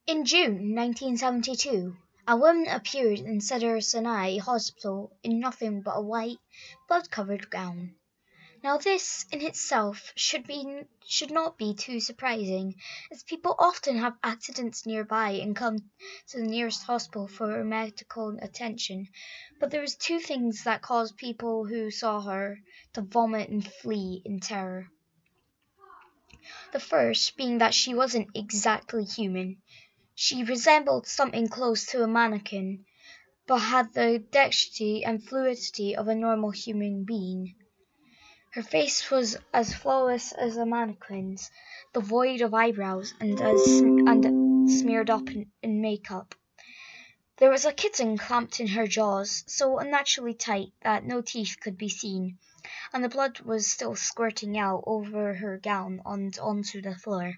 In June 1972, a woman appeared in Cedars-Sinai Hospital in nothing but a white, blood-covered gown. Now this, in itself, should not be too surprising, as people often have accidents nearby and come to the nearest hospital for medical attention. But there was two things that caused people who saw her to vomit and flee in terror. The first being that she wasn't exactly human. She resembled something close to a mannequin, but had the dexterity and fluidity of a normal human being. Her face was as flawless as a mannequin's, devoid of eyebrows and smeared up in makeup. There was a kitten clamped in her jaws, so unnaturally tight that no teeth could be seen, and the blood was still squirting out over her gown and onto the floor.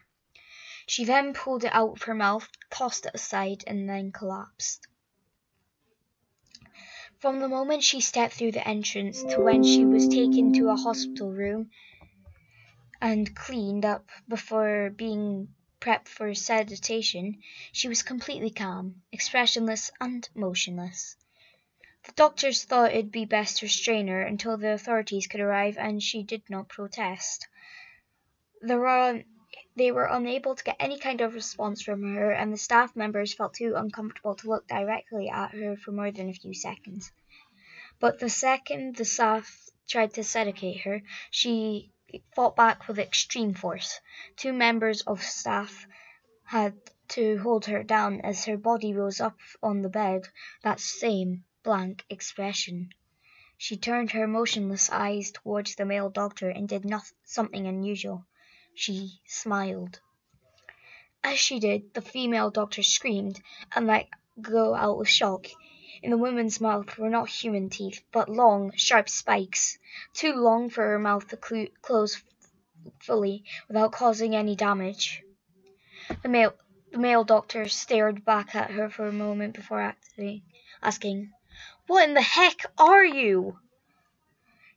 She then pulled it out of her mouth, tossed it aside, and then collapsed. From the moment she stepped through the entrance to when she was taken to a hospital room and cleaned up before being prepped for sedation, she was completely calm, expressionless, and motionless. The doctors thought it'd be best to restrain her until the authorities could arrive, and she did not protest. They were unable to get any kind of response from her, and the staff members felt too uncomfortable to look directly at her for more than a few seconds. But the second the staff tried to sedate her, she fought back with extreme force. Two members of staff had to hold her down as her body rose up on the bed, that same blank expression. She turned her motionless eyes towards the male doctor and did something unusual. She smiled. As she did, the female doctor screamed and let go out of shock. In the woman's mouth were not human teeth, but long, sharp spikes, too long for her mouth to close fully without causing any damage. The male doctor stared back at her for a moment before asking, "What in the heck are you?"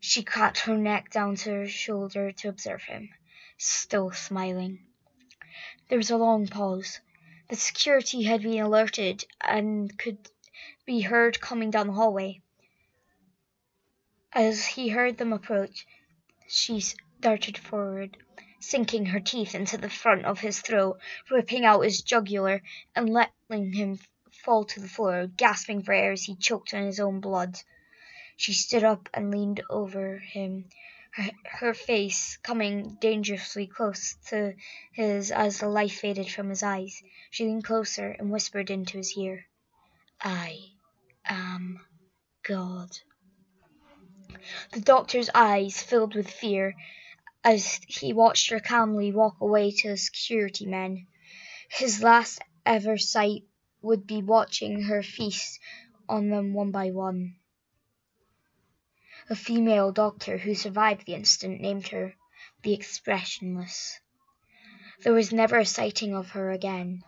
She cracked her neck down to her shoulder to observe him, still smiling. There was a long pause. The security had been alerted and could be heard coming down the hallway. As he heard them approach, she darted forward, sinking her teeth into the front of his throat, ripping out his jugular, and letting him fall to the floor, gasping for air as he choked on his own blood. She stood up and leaned over him, her face coming dangerously close to his as the life faded from his eyes. She leaned closer and whispered into his ear, "I am God." The doctor's eyes filled with fear as he watched her calmly walk away to the security men. His last ever sight would be watching her feast on them one by one. A female doctor who survived the incident named her the Expressionless. There was never a sighting of her again.